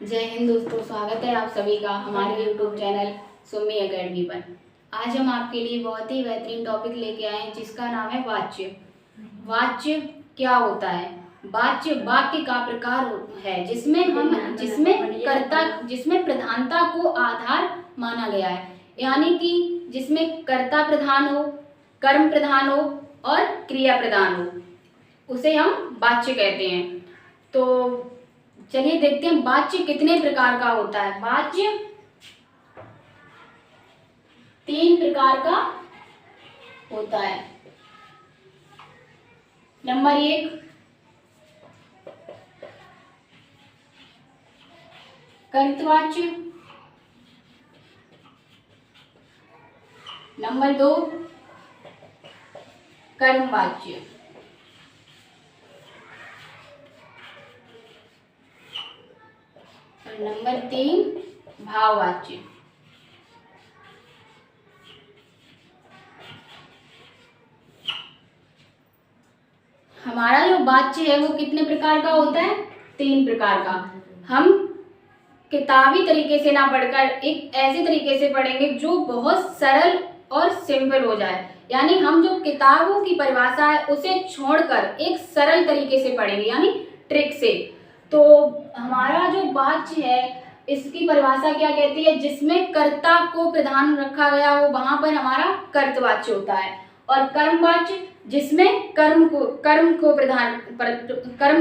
जय हिंद दोस्तों, स्वागत है आप सभी का हमारे YouTube चैनल सुमी एकेडमी पर। आज हम आपके लिए बहुत ही बेहतरीन टॉपिक लेके आए हैं जिसका नाम है वाच्य। वाच्य क्या होता है? वाच्य वाक्य का प्रकार है जिसमें प्रधानता को आधार माना गया है, यानी कि जिसमें कर्ता प्रधान हो, कर्म प्रधान हो और क्रिया प्रधान हो, उसे हम वाच्य कहते हैं। तो चलिए देखते हैं वाच्य कितने प्रकार का होता है। वाच्य 3 प्रकार का होता है। नंबर 1 कर्तवाच्य, नंबर 2 कर्मवाच्य, और नंबर 3 भाववाच्य। हमारा जो वाच्य है वो कितने प्रकार का होता है? 3 प्रकार का। हम किताबी तरीके से ना पढ़कर एक ऐसे तरीके से पढ़ेंगे जो बहुत सरल और सिंपल हो जाए, यानी हम जो किताबों की परिभाषा है उसे छोड़कर एक सरल तरीके से पढ़ेंगे, यानी ट्रिक से। तो हमारा जो वाच्य है इसकी परिभाषा क्या कहती है? जिसमें कर्ता को प्रधान रखा गया हो वहां पर हमारा कर्तवाच्य होता है। और कर्मवाच्य जिसमें कर्म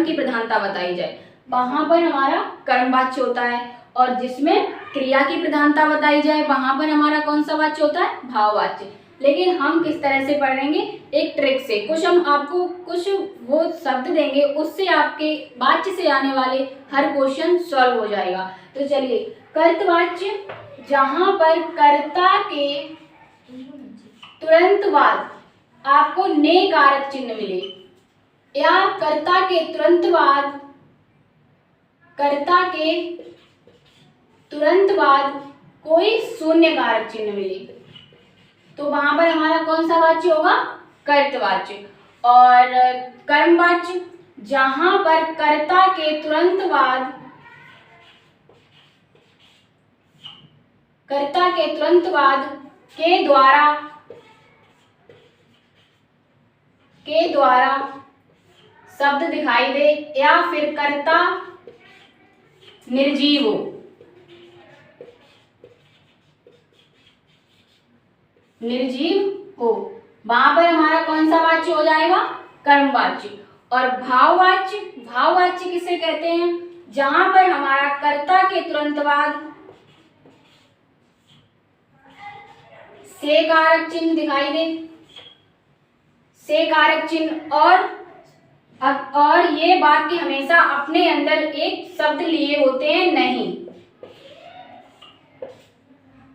की प्रधानता बताई जाए वहां पर हमारा कर्मवाच्य होता है। और जिसमें क्रिया की प्रधानता बताई जाए वहां पर हमारा कौन सा वाच्य होता है? भाववाच्य। लेकिन हम किस तरह से पढ़ेंगे? एक ट्रिक से। हम आपको कुछ वो शब्द देंगे, उससे आपके वाच्य से आने वाले हर क्वेश्चन सॉल्व हो जाएगा। तो चलिए, कर्तवाच्य जहां पर कर्ता के तुरंत बाद आपको ने कारक चिन्ह मिले, या कर्ता के तुरंत बाद कोई शून्य कारक चिन्ह मिले, तो वहां पर हमारा कौन सा वाच्य होगा? कर्तवाच्य। और कर्मवाच्य जहां पर कर्ता के तुरंत बाद के द्वारा शब्द दिखाई दे, या फिर कर्ता निर्जीव हो, वहां पर हमारा कौन सा वाच्य हो जाएगा? कर्मवाच्य। और भाववाच्य किसे कहते हैं? जहां पर हमारा कर्ता के तुरंत बाद से कारक चिन्ह दिखाई दे, से कारक चिन्ह, और ये वाक्य हमेशा अपने अंदर एक शब्द लिए होते हैं नहीं।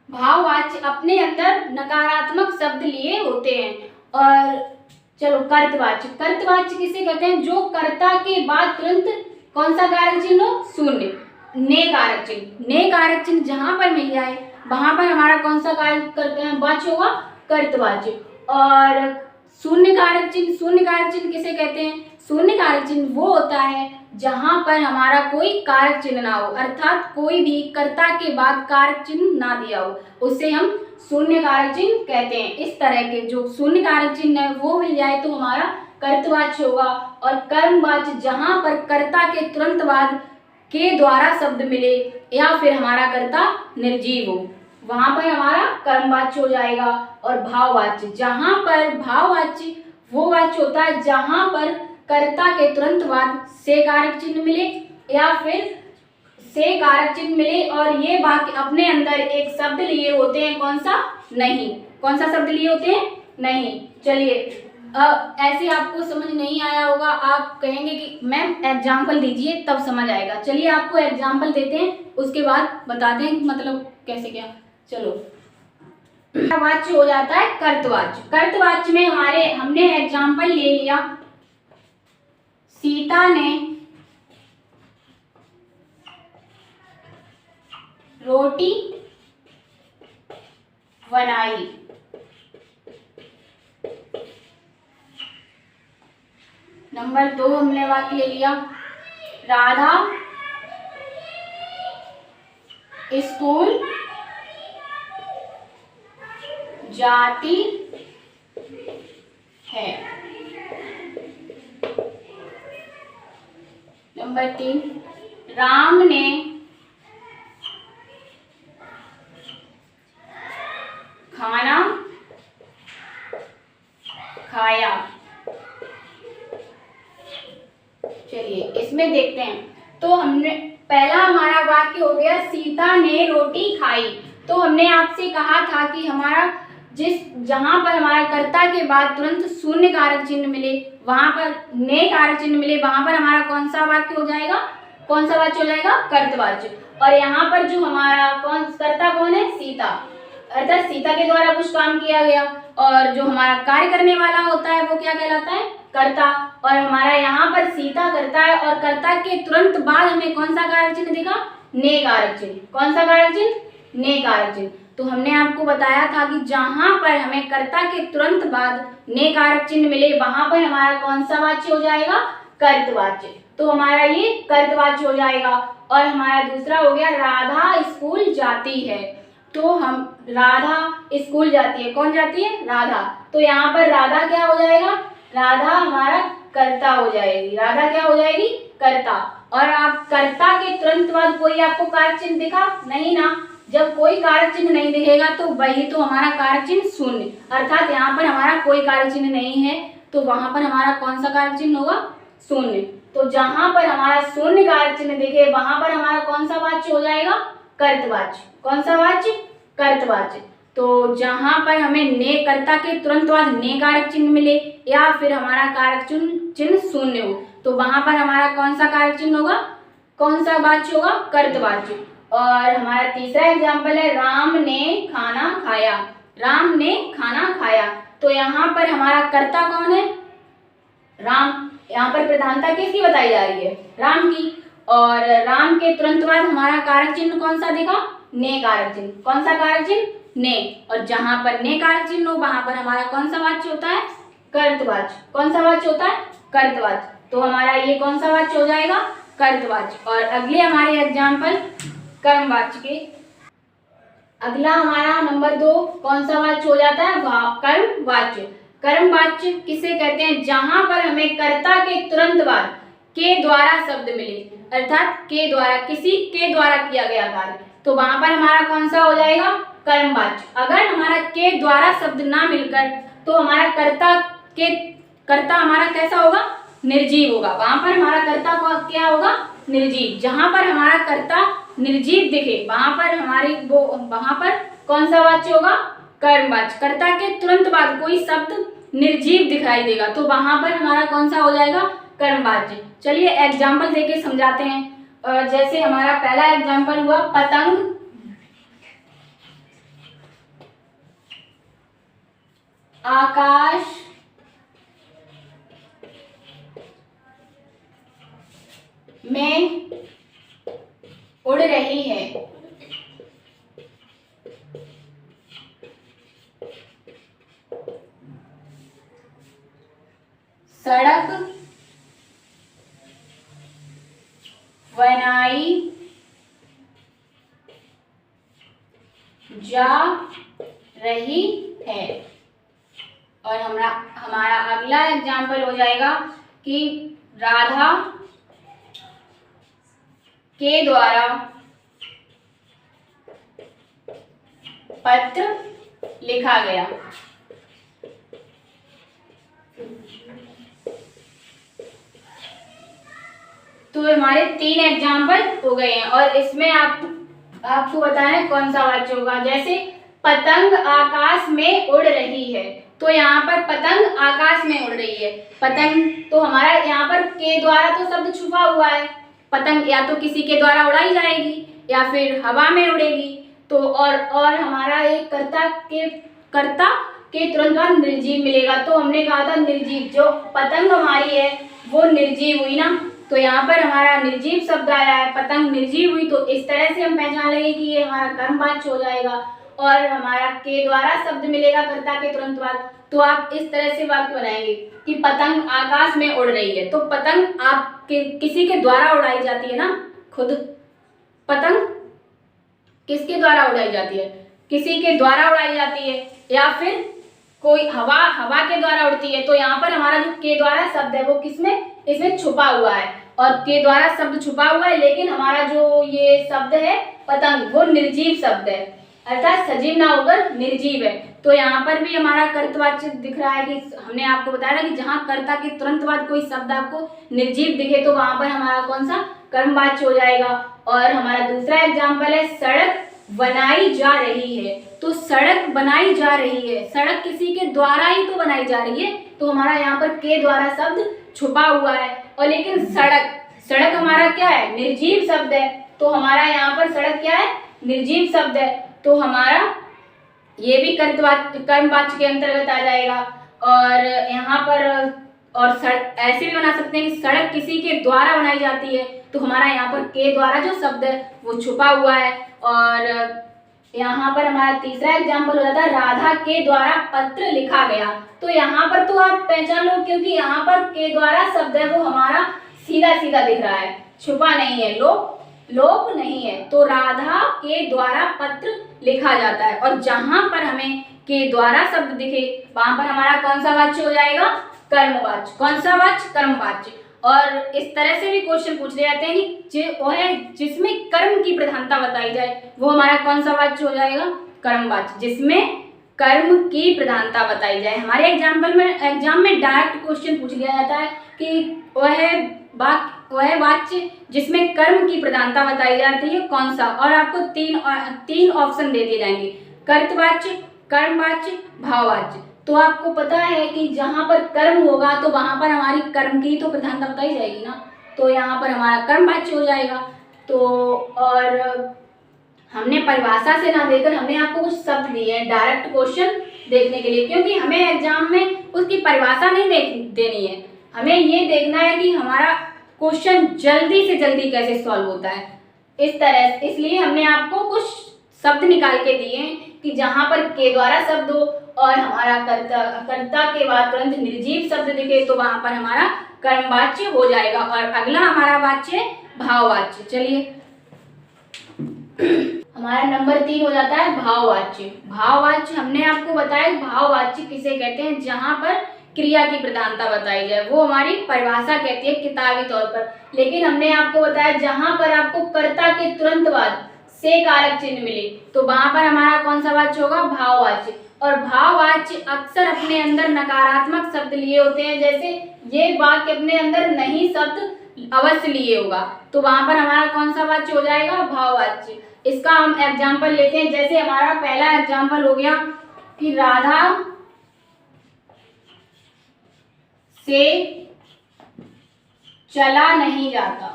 भाववाच्य अपने अंदर नकारात्मक शब्द लिए होते हैं। और चलो, कर्तवाच्य किसे कहते हैं? जो कर्ता के बाद तुरंत कौन सा कारक चिन्ह हो? शून्य, ने कारक चिन्ह जहां पर मिल जाए वहां पर हमारा कौन सा वाच्य होगा? कर्तवाच्य। और शून्य कारक चिन्ह किसे कहते हैं? शून्य कारक चिन्ह वो होता है जहां पर हमारा कोई कारक चिन्ह ना हो, अर्थात कोई भी कर्ता के बाद कारक चिन्ह ना दिया हो, उसे हम शून्य कारक चिन्ह कहते हैं। इस तरह के जो शून्य कारक चिन्ह है वो मिल जाए तो हमारा कर्तवाच्य होगा। और कर्मवाच्य जहां पर कर्ता के तुरंत बाद के द्वारा शब्द मिले, या फिर हमारा कर्ता निर्जीव हो, वहां पर हमारा कर्मवाच्य हो जाएगा। और भाववाच्य भाववाच्य वो वाच्य होता है जहां पर कर्ता के तुरंत बाद से कारक चिन्ह मिले, या फिर से कारक चिन्ह मिले और ये वाक्य अपने अंदर एक शब्द लिए होते हैं। कौन सा शब्द लिए होते हैं? नहीं। चलिए, ऐसे आपको समझ नहीं आया होगा, आप कहेंगे कि मैम एग्जाम्पल दीजिए तब समझ आएगा। चलिए आपको एग्जाम्पल देते हैं, उसके बाद बताते हैं मतलब कैसे क्या। चलो, वाच्य हो जाता है कर्तवाच्य में हमने एग्जाम्पल ले लिया, सीता ने रोटी बनाई। नंबर 2 हमने वाक्य ले लिया, राधा स्कूल जाती है। नंबर 3, राम ने खाना खाया। चलिए इसमें देखते हैं। तो हमने पहला हमारा वाक्य हो गया सीता ने रोटी खाई। तो हमने आपसे कहा था कि हमारा जहां पर हमारा कर्ता के बाद तुरंत शून्य कारक चिन्ह मिले, वहां पर ने कारक चिन्ह मिले, वहां पर हमारा कौन सा वाक्य हो जाएगा, कौन सा वाक्य हो जाएगा, कर्तवाच्य। और यहाँ पर जो हमारा कर्ता कौन है, सीता, अर्थात सीता के द्वारा कुछ काम किया गया। और जो हमारा कार्य करने वाला होता है वो क्या कहलाता है, कर्ता। और हमारा यहाँ पर सीता कर्ता है और कर्ता के तुरंत बाद हमें कौन सा कारक चिन्ह दिखा, ने कारक चिन्ह। कौन सा कारक चिन्ह, ने कारक चिन्ह। तो हमने आपको बताया था कि जहां पर हमें कर्ता के तुरंत बाद ने कारक चिन्ह मिले वहां पर हमारा कौन सा वाच्य हो जाएगा, कर्तवाच्य। तो हमारा ये कर्तवाच्य हो जाएगा। और हमारा दूसरा हो गया राधा स्कूल जाती है। तो हम राधा स्कूल जाती है, कौन जाती है, राधा। तो यहाँ पर राधा क्या हो जाएगा, राधा हमारा कर्ता हो जाएगी। राधा क्या हो जाएगी, कर्ता। और आप कर्ता के तुरंत बाद कोई आपको कारक चिन्ह दिखा, नहीं ना। जब कोई कारक चिन्ह नहीं दिखेगा तो वही तो हमारा कारक चिन्ह शून्य, अर्थात यहाँ पर हमारा कोई कारक चिन्ह नहीं है तो वहां पर हमारा कौन सा कारक चिन्ह होगा, शून्य। तो जहां पर हमारा शून्य कारक चिन्ह दिखे वहां पर हमारा कौन सा वाच्य हो जाएगा, कर्तवाच्य। कौन सा वाच्य, कर्तवाच्य। तो जहां पर हमें ने कर्ता के तुरंत बाद ने कारक चिन्ह मिले या फिर हमारा कारक चिन्ह शून्य हो तो वहां पर हमारा कौन सा कारक चिन्ह होगा, कौन सा वाच्य होगा, कर्तवाच्य। और हमारा तीसरा एग्जाम्पल है राम ने खाना खाया। राम ने खाना खाया। तो यहाँ पर हमारा कर्ता कौन है, राम। यहाँ पर प्रधानता किसकी बताई जा रही है, राम की। और राम के तुरंत बाद हमारा कारक चिन्ह कौन सा दिखा, ने कारक चिन्ह। कौन सा कारक चिन्ह, ने। और जहां पर ने कारक चिन्ह हो वहां पर हमारा कौन सा वाच्य होता है, कर्तवाच्य। कौन सा वाच्य होता है, कर्तवाच्य। तो हमारा ये कौन सा वाच्य हो जाएगा, कर्तवाच्य। और अगले हमारे एग्जाम्पल कर्मवाच्य के। अगला हमारा नंबर 2 कौन सा वाच्य हो जाता है, कर्मवाच्य। कर्मवाच्य किसे कहते हैं, जहां पर हमें कर्ता के तुरंत बाद के द्वारा शब्द मिले, अर्थात के द्वारा, किसी के द्वारा किया गया कार्य, तो वहां पर हमारा कौन सा हो जाएगा, कर्मवाच्य। अगर हमारा के द्वारा शब्द ना मिलकर तो हमारा कर्ता हमारा कैसा होगा, निर्जीव होगा। वहां पर हमारा कर्ता क्या होगा, निर्जीव। जहां पर हमारा कर्ता निर्जीव दिखे वहां पर कौन सा वाच्य होगा, कर्मवाच्य। कर्ता के तुरंत बाद कोई शब्द निर्जीव दिखाई देगा तो वहां पर हमारा कौन सा हो जाएगा, कर्मवाच्य। चलिए एग्जाम्पल देके समझाते हैं। जैसे हमारा पहला एग्जाम्पल हुआ पतंग आकाश में उड़ रही है। सड़क बनाई जा रही है। और हमारा अगला एग्जाम्पल हो जाएगा कि राधा के द्वारा पत्र लिखा गया। तो हमारे 3 एग्जाम्पल हो गए हैं और इसमें आपको बताना है कौन सा वाच्य होगा। जैसे पतंग आकाश में उड़ रही है, तो यहाँ पर पतंग आकाश में उड़ रही है। पतंग तो हमारा यहाँ पर के द्वारा तो शब्द छुपा हुआ है। पतंग या तो किसी के द्वारा उड़ाई जाएगी या फिर हवा में उड़ेगी। तो और हमारा एक कर्ता के तुरंत बाद निर्जीव मिलेगा। तो हमने कहा था निर्जीव, जो पतंग हमारी है वो निर्जीव हुई ना, तो यहाँ पर हमारा निर्जीव शब्द आया है, पतंग निर्जीव हुई। तो इस तरह से हम पहचान लेंगे कि ये हमारा कर्मवाच्य हो जाएगा। और हमारा के द्वारा शब्द मिलेगा कर्ता के तुरंत बाद। तो आप इस तरह से वाक्य बनाएंगे कि पतंग आकाश में उड़ रही है। तो पतंग किसी के द्वारा उड़ाई जाती है ना, खुद पतंग किसके द्वारा उड़ाई जाती है? किसी के द्वारा उड़ाई जाती है या फिर कोई हवा के द्वारा उड़ती है। तो यहाँ पर हमारा जो के द्वारा शब्द है वो किसमें, इसमें छुपा हुआ है और के द्वारा शब्द छुपा हुआ है, लेकिन हमारा जो ये शब्द है पतंग वो निर्जीव शब्द है, अर्थात सजीव ना होकर निर्जीव है। तो यहाँ पर भी हमारा कर्तवाच्य दिख रहा है कि हमने आपको बताया कि जहाँ कर्ता के तुरंत बाद कोई शब्द आपको निर्जीव दिखे तो वहां पर हमारा कौन सा, कर्मवाच्य हो जाएगा। और हमारा दूसरा एग्जाम्पल है सड़क बनाई जा रही है। तो सड़क बनाई जा रही है, सड़क किसी के द्वारा ही तो बनाई जा रही है, तो हमारा यहाँ पर के द्वारा शब्द छुपा हुआ है। और लेकिन सड़क हमारा क्या है, निर्जीव शब्द है, तो हमारा यहाँ पर सड़क क्या है, निर्जीव शब्द है, तो हमारा ये भी कर्मवाच्य के अंतर्गत आ जाएगा। और यहाँ पर और सड़क ऐसे भी बना सकते हैं कि सड़क किसी के द्वारा बनाई जाती है, तो हमारा यहाँ पर के द्वारा जो शब्द है वो छुपा हुआ है। और यहाँ पर हमारा तीसरा एग्जाम्पल हो जाता है राधा के द्वारा पत्र लिखा गया। तो यहाँ पर तो आप पहचान लो, क्योंकि यहाँ पर के द्वारा शब्द है वो हमारा सीधा सीधा दिख रहा है, छुपा नहीं है, लोप नहीं है। तो राधा के द्वारा पत्र लिखा जाता है, और जहां पर हमें के द्वारा शब्द दिखे वहां पर हमारा कौन सा वाच्य हो जाएगा, कर्मवाच्य। कौन सा वाच्य, कर्मवाच्य। और इस तरह से भी क्वेश्चन पूछ ले जाते हैं कि वो है जिसमें कर्म की प्रधानता बताई जाए वो हमारा कौन सा वाच्य हो जाएगा, कर्मवाच्य। जिसमें कर्म की प्रधानता बताई जाए। हमारे एग्जाम में डायरेक्ट क्वेश्चन पूछ लिया जाता है कि वह वाच्य जिसमें कर्म की प्रधानता बताई जाती है कौन सा, और आपको तीन ऑप्शन दे दिए जाएंगे, कर्तवाच्य, कर्मवाच्य, भाववाच्य। तो आपको पता है कि जहां पर कर्म होगा तो वहां पर हमारी कर्म की तो प्रधानता बताई जाएगी ना, तो यहाँ पर हमारा कर्मवाच्य हो जाएगा। तो और हमने परिभाषा से ना देकर हमने आपको कुछ शब्द दिए हैं डायरेक्ट क्वेश्चन देखने के लिए, क्योंकि हमें एग्जाम में उसकी परिभाषा नहीं देनी है, हमें ये देखना है कि हमारा क्वेश्चन जल्दी से जल्दी कैसे सॉल्व होता है। इस तरह इसलिए हमने आपको कुछ शब्द निकाल के दिए हैं कि जहां पर के द्वारा शब्द हो और हमारा कर्ता के बाद तुरंत निर्जीव शब्द दिखे तो वहां पर हमारा कर्मवाच्य हो जाएगा। और अगला हमारा वाच्य है भाववाच्य। चलिए हमारा नंबर 3 हो जाता है भाववाच्य। भाववाच्य हमने आपको बताया भाववाच्य किसे कहते हैं, जहां पर क्रिया की प्रधानता बताई जाए, वो हमारी परिभाषा कहती है किताबी तौर पर। लेकिन हमने आपको बताया जहां पर आपको कर्ता के तुरंत बाद से कारक चिन्ह मिले तो वहां पर हमारा कौन सा वाच्य होगा, भाववाच्य। और भाववाच्य अक्सर अपने अंदर नकारात्मक शब्द लिए होते हैं, जैसे ये वाक्य अपने अंदर नहीं शब्द अवश्य लिए होगा तो वहां पर हमारा कौन सा वाच्य हो जाएगा, भाववाच्य। इसका हम एग्जाम्पल लेते हैं, जैसे हमारा पहला एग्जाम्पल हो गया कि राधा से चला नहीं जाता।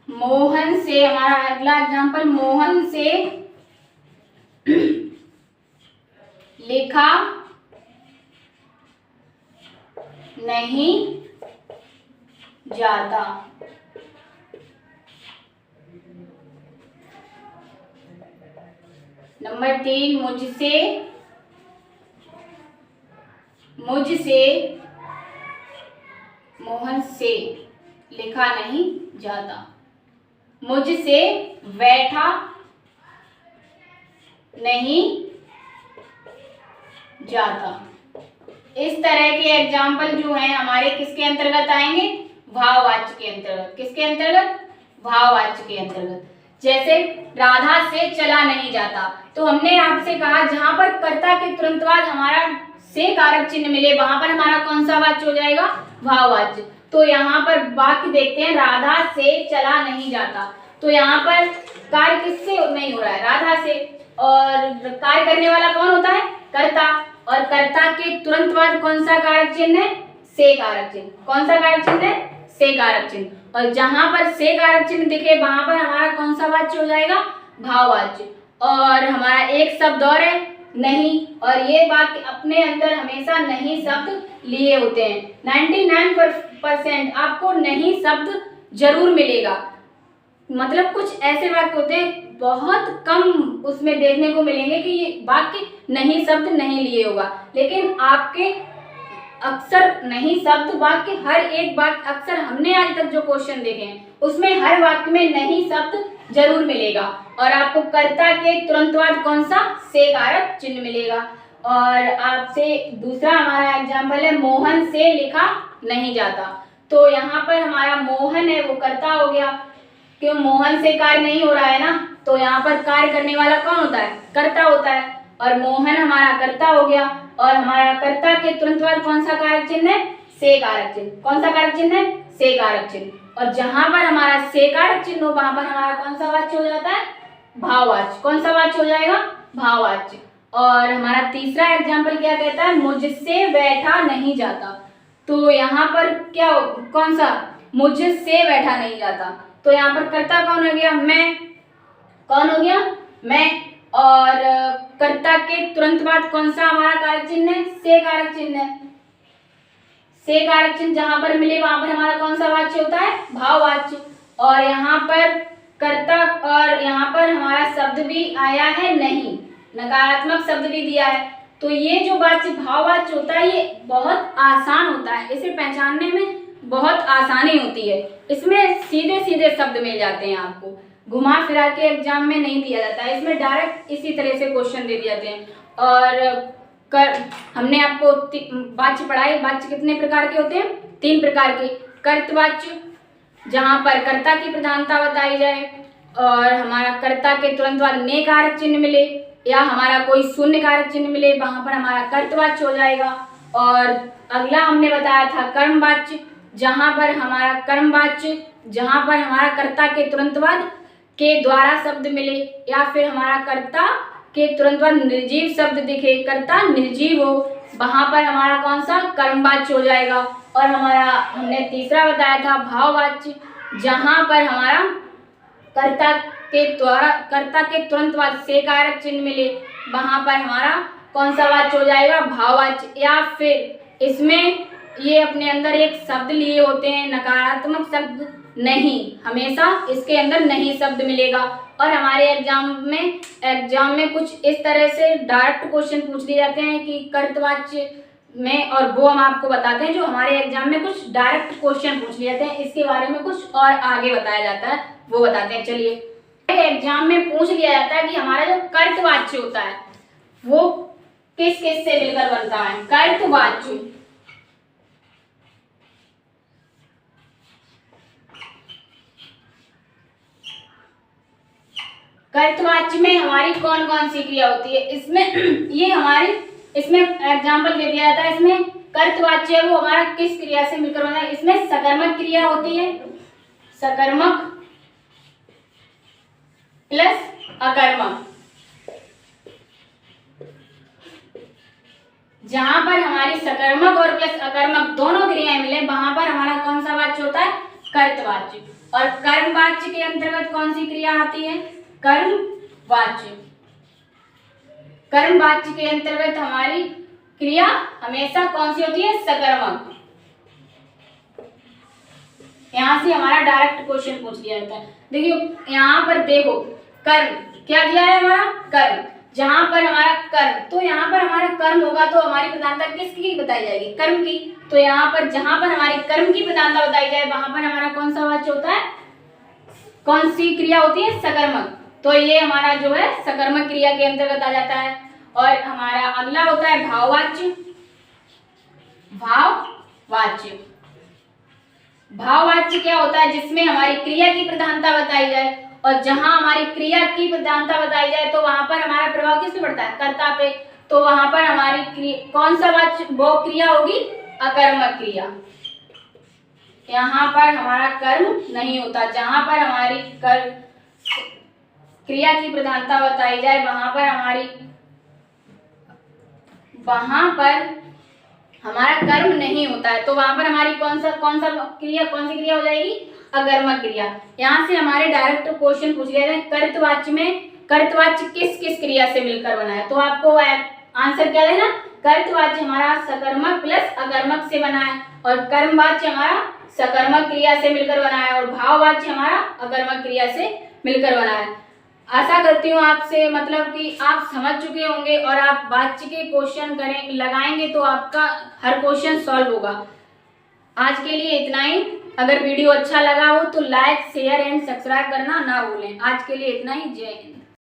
मोहन से, हमारा अगला एग्जाम्पल, मोहन से लिखा नहीं जाता। नंबर 3, मुझसे मोहन से लिखा नहीं जाता। मुझसे बैठा नहीं जाता। इस तरह के एग्जाम्पल जो हैं हमारे किसके अंतर्गत आएंगे, भाववाच्य के अंतर्गत। किसके अंतर्गत, भाववाच्य के अंतर्गत। जैसे राधा से चला नहीं जाता, तो हमने आपसे कहा जहां पर कर्ता के तुरंत बाद हमारा से कारक चिन्ह मिले वहां पर हमारा कौन सा वाच्य हो जाएगा, भाववाच्य। तो यहाँ पर वाक्य देखते हैं, राधा से चला नहीं जाता। तो यहाँ पर कार्य किससे नहीं हो रहा है, राधा से, और कार्य करने वाला कौन होता है, कर्ता। और कर्ता के तुरंत बाद कौन सा कारक चिन्ह है, से कारक चिन्ह। कौन सा कारक चिन्ह है, से कारक चिन्ह। और जहां पर से कारक चिन्ह दिखे वहां पर हमारा कौन सा वाच्य हो जाएगा, भाववाच्य। और हमारा एक शब्द और है नहीं, और ये वाक्य अपने अंदर हमेशा नहीं शब्द लिए होते हैं। 99% आपको नहीं शब्द जरूर मिलेगा, मतलब कुछ ऐसे वाक्य होते हैं बहुत कम उसमें देखने को मिलेंगे कि ये वाक्य नहीं शब्द नहीं लिए होगा, लेकिन आपके अक्सर नहीं, शब्द वाक्य, हर एक वाक्य, अक्सर हमने आज तक जो क्वेश्चन देखे हैं उसमें हर वाक्य में नहीं शब्द जरूर मिलेगा। और आपको कर्ता के तुरंत बाद कौन सा, से कारक चिन्ह मिलेगा। और आपसे दूसरा हमारा एग्जाम्पल है, मोहन से लिखा नहीं जाता। तो यहाँ पर हमारा मोहन है वो कर्ता हो गया, क्यों, मोहन से कार्य नहीं हो रहा है ना, तो यहाँ पर कार्य करने वाला कौन होता है, कर्ता होता है। और मोहन हमारा कर्ता हो गया, और हमारा कर्ता के तुरंत बाद कौन सा कारक चिन्ह है, से कारक चिन्ह। कौन सा कारक चिन्ह है, से कारक चिन्ह। और जहां पर हमारा से कारक चिन्ह हो वहां पर हमारा कौन सा वाच्य हो जाता है, भाववाच्य। कौन सा वाच्य हो जाएगा, भाववाच्य। और हमारा तीसरा एग्जाम्पल क्या कहता है, मुझसे बैठा नहीं जाता। तो यहाँ पर क्या, कौन सा, मुझसे बैठा नहीं जाता, तो यहाँ पर कर्ता कौन हो गया, मैं। कौन हो गया, मैं। और कर्ता के तुरंत बाद कौन सा हमारा कारक चिन्ह है, से कारक चिन्ह है। से कारक चिन्ह जहां पर मिले वहां पर हमारा कौन सा वाच्य होता है, भाववाच्य। और यहाँ पर कर्ता, और यहाँ पर हमारा शब्द भी आया है नहीं, नकारात्मक शब्द भी दिया है। तो ये जो वाच्य भाववाच्य होता है ये बहुत आसान होता है, इसे पहचानने में बहुत आसानी होती है। इसमें सीधे सीधे शब्द मिल जाते हैं, आपको घुमा फिरा के एग्जाम में नहीं दिया जाता है, इसमें डायरेक्ट इसी तरह से क्वेश्चन दे दिए जाते हैं। और हमने आपको वाच्य पढ़ाए, वाच्य कितने प्रकार के होते हैं, 3 प्रकार के। कर्तवाच्य जहाँ पर कर्ता की प्रधानता बताई जाए, और हमारा कर्ता के तुरंत बाद ने कारक चिन्ह मिले, या हमारा कोई शून्य कारक चिन्ह मिले, वहां पर हमारा कर्तवाच्य हो जाएगा। और अगला हमने बताया था कर्मवाच्य, जहां पर हमारा कर्मवाच्य, जहां पर हमारा कर्ता के तुरंत बाद के द्वारा शब्द मिले, या फिर हमारा कर्ता के तुरंत बाद निर्जीव शब्द दिखे, कर्ता निर्जीव हो, वहां पर हमारा कौन सा, कर्मवाच्य हो जाएगा। और हमारा हमने तीसरा बताया था भाववाच्य, जहां पर हमारा कर्ता के तुरंत बाद से कारक चिन्ह मिले, वहां पर हमारा कौन सा वाच्य हो जाएगा, भाववाच्य। या फिर इसमें ये अपने अंदर एक शब्द लिए होते हैं, नकारात्मक शब्द नहीं, हमेशा इसके अंदर नहीं शब्द मिलेगा। और हमारे एग्जाम में कुछ इस तरह से डायरेक्ट क्वेश्चन पूछ लिए जाते हैं कि कर्तवाच्य में, और वो हम आपको बताते हैं जो हमारे एग्जाम में कुछ डायरेक्ट क्वेश्चन पूछ लिए जाते हैं, इसके बारे में कुछ और आगे बताया जाता है, वो बताते हैं। चलिए, एग्जाम में पूछ लिया जाता है कि हमारा जो कर्तवाच्य होता है वो किस किस से मिलकर बनता है। कर्तवाच्य कर्तवाच्य में हमारी कौन कौन सी क्रिया होती है, इसमें ये हमारी इसमें एग्जाम्पल दे दिया जाता है। इसमें कर्तवाच्य है वो हमारा किस क्रिया से मिलकर बना है, इसमें सकर्मक क्रिया होती है, सकर्मक प्लस अकर्मक। जहां पर हमारी सकर्मक और प्लस अकर्मक दोनों क्रियाएं मिले वहां पर हमारा कौन सा वाच्य होता है, कर्तवाच्य। और कर्मवाच्य के अंतर्गत कौन सी क्रिया आती है, कर्मवाच्य। कर्मवाच्य के अंतर्गत हमारी क्रिया हमेशा कौन सी होती है, सकर्मक। यहां से हमारा डायरेक्ट क्वेश्चन पूछ लिया जाता है। देखियो यहाँ पर देखो, कर्म क्या दिया है हमारा, कर्म। जहां पर हमारा कर्म, तो यहाँ पर हमारा कर्म होगा तो हमारी प्रधानता किसकी बताई जाएगी, कर्म की। तो यहाँ पर जहां पर हमारी कर्म की प्रधानता बताई जाए वहां पर हमारा कौन सा वाच्य होता है, कौन सी क्रिया होती है, सकर्मक। तो ये हमारा जो है सकर्मक क्रिया के अंतर्गत आ जाता है। और हमारा अगला होता है भाववाच्य। भाववाच्य भाववाच्य क्या होता है, जिसमें हमारी क्रिया की प्रधानता बताई जाए, और जहां हमारी क्रिया की प्रधानता बताई जाए तो वहां पर हमारा प्रभाव किस पे पड़ता है, कर्ता पे। तो वहां पर हमारी कौन सा वाच्य, वो क्रिया होगी अकर्मक क्रिया। यहाँ पर हमारा कर्म नहीं होता, जहां पर हमारी क्रिया की प्रधानता बताई जाए वहां पर हमारा कर्म नहीं होता है, तो वहां पर हमारी कौन सी क्रिया हो जाएगी, अकर्मक क्रिया। यहाँ से हमारे डायरेक्ट क्वेश्चन पूछ गए थे, कर्तवाच्य में कर्तवाच्य किस किस क्रिया से मिलकर बना है, तो आपको आंसर क्या देना, कर्तवाच्य हमारा सकर्मक प्लस अकर्मक से बना है, और कर्मवाच्य हमारा सकर्मक क्रिया से मिलकर बना है, और भाववाच्य हमारा अकर्मक क्रिया से मिलकर बना है। आशा करती हूँ आपसे मतलब कि आप समझ चुके होंगे और आप बातचीत के क्वेश्चन लगाएंगे तो आपका हर क्वेश्चन सॉल्व होगा। आज के लिए इतना ही। अगर वीडियो अच्छा लगा हो तो लाइक शेयर एंड सब्सक्राइब करना ना भूलें। आज के लिए इतना ही। जय हिंद।